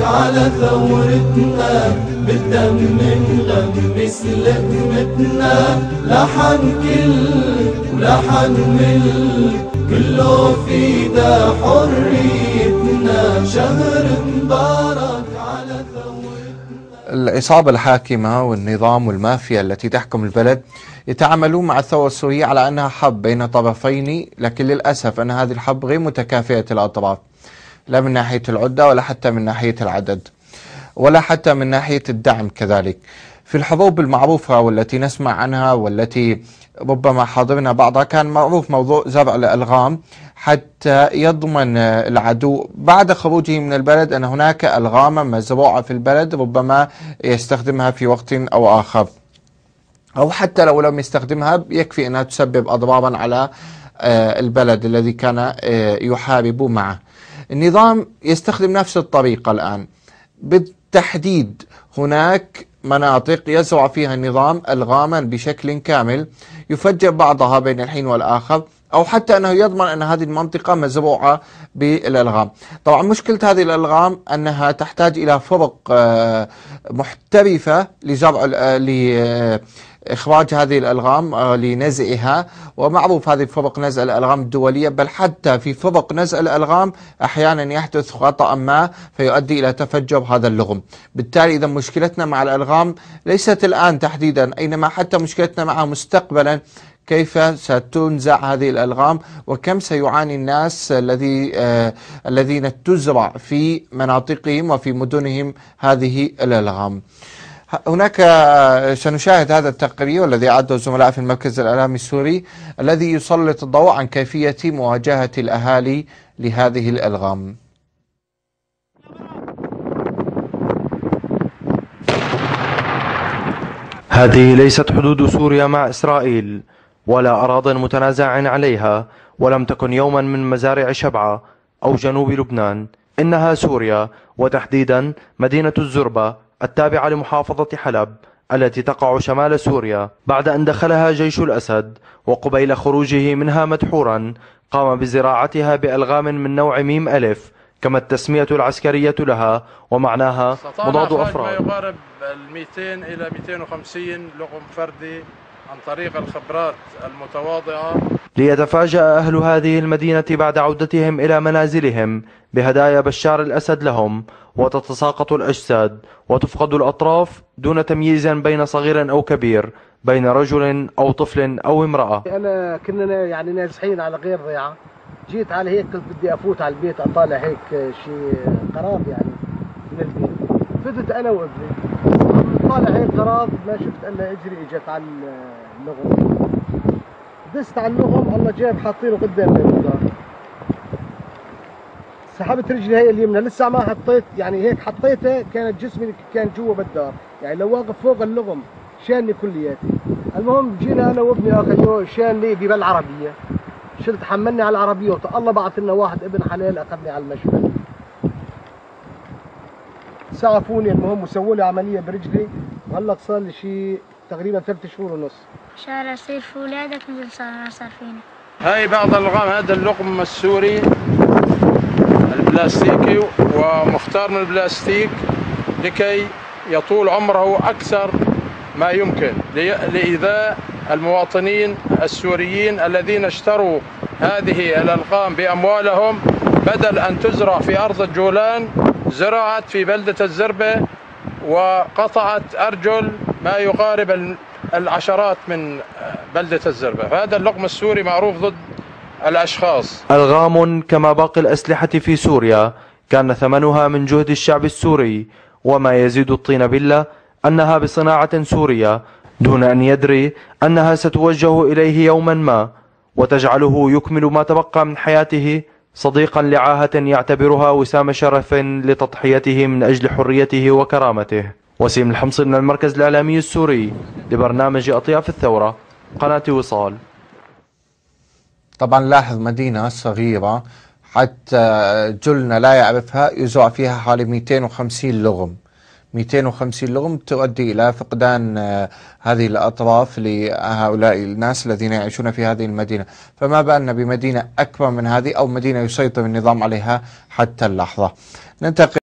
على ثورتنا بالدم نغمس لقمتنا، لحن كله فدا حريتنا، شهر مبارك على ثورتنا. العصابة الحاكمة والنظام والمافيا التي تحكم البلد يتعاملون مع الثورة السورية على أنها حرب بين طرفين، لكن للأسف أن هذه الحرب غير متكافئة الأطراف، لا من ناحية العدة ولا حتى من ناحية العدد ولا حتى من ناحية الدعم. كذلك في الحروب المعروفة والتي نسمع عنها والتي ربما حاضرنا بعضها، كان معروف موضوع زرع الألغام حتى يضمن العدو بعد خروجه من البلد أن هناك ألغاما مزروعة في البلد ربما يستخدمها في وقت أو آخر، أو حتى لو لم يستخدمها يكفي أنها تسبب أضرارا على البلد الذي كان يحارب معه. النظام يستخدم نفس الطريقة الآن. بالتحديد هناك مناطق يزرع فيها النظام ألغاما بشكل كامل، يفجر بعضها بين الحين والآخر، أو حتى أنه يضمن أن هذه المنطقة مزروعة بالألغام. طبعا مشكلة هذه الألغام أنها تحتاج إلى فرق محترفة لإخراج هذه الألغام لنزعها، ومعروف هذه فرق نزع الألغام الدولية، بل حتى في فرق نزع الألغام أحيانا يحدث خطأ ما فيؤدي إلى تفجر هذا اللغم. بالتالي إذا مشكلتنا مع الألغام ليست الآن تحديدا، أينما حتى مشكلتنا معها مستقبلا، كيف ستنزع هذه الألغام وكم سيعاني الناس الذين تزرع في مناطقهم وفي مدنهم هذه الألغام. هناك سنشاهد هذا التقرير والذي أعده الزملاء في المركز الإعلامي السوري الذي يسلط الضوء عن كيفية مواجهة الأهالي لهذه الألغام. هذه ليست حدود سوريا مع إسرائيل ولا أراضٍ متنازع عليها، ولم تكن يوما من مزارع شبعة أو جنوب لبنان. إنها سوريا، وتحديدا مدينة الزربة التابعة لمحافظة حلب التي تقع شمال سوريا، بعد أن دخلها جيش الأسد وقبيل خروجه منها مدحورا قام بزراعتها بألغام من نوع ميم ألف كما التسمية العسكرية لها، ومعناها مضاد أفراد. ما يقارب 200 إلى 250 لغم فردي عن طريق الخبرات المتواضعة. ليتفاجأ أهل هذه المدينة بعد عودتهم إلى منازلهم بهدايا بشار الأسد لهم، وتتساقط الأجساد وتفقد الأطراف دون تمييز بين صغير أو كبير، بين رجل أو طفل أو امرأة. أنا كنا نازحين على غير ضيعة، جيت على هيك قلت بدي أفوت على البيت أطالع هيك شيء قراب من البيت، فتت أنا وابني طالع هيك قراب، ما شفت إلا إجري إجت على اللغم، دست على اللغم، الله جاب حاطينه قدام الدار، سحبت رجلي هي اليمنى لسه ما حطيت هيك حطيتها، كانت جسمي كان جوا بالدار، لو واقف فوق اللغم شاني كلياتي. المهم جينا انا وابني اخذوه شان لي بالعربيه، شلت حملني على العربيه، الله بعث لنا واحد ابن حلال اخذني على المشفى، سعفوني المهم وسووا لي عمليه برجلي، وهلا صار لي شيء تقريبا 3 شهور ونص. شهر يصير في ولادك مثل صار فينا. هاي بعض الألغام، هذا اللقم السوري البلاستيكي، ومختار من البلاستيك لكي يطول عمره أكثر ما يمكن لإيذاء المواطنين السوريين الذين اشتروا هذه الألغام بأموالهم، بدل أن تزرع في أرض الجولان زرعت في بلدة الزربة وقطعت أرجل ما يقارب العشرات من بلدة الزربة. فهذا اللقم السوري معروف ضد الأشخاص. ألغام كما باقي الأسلحة في سوريا كان ثمنها من جهد الشعب السوري، وما يزيد الطين بلة أنها بصناعة سورية دون أن يدري أنها ستوجه إليه يوما ما وتجعله يكمل ما تبقى من حياته صديقا لعاهة يعتبرها وسام شرف لتضحيته من أجل حريته وكرامته. وسيم الحمصي من المركز الإعلامي السوري لبرنامج أطياف الثورة، قناة وصال. طبعا لاحظ مدينة صغيرة حتى جلنا لا يعرفها يزرع فيها حوالي 250 لغم، 250 لغم تؤدي إلى فقدان هذه الأطراف لهؤلاء الناس الذين يعيشون في هذه المدينة، فما بالنا بمدينة أكبر من هذه أو مدينة يسيطر النظام عليها حتى اللحظة. ننتقل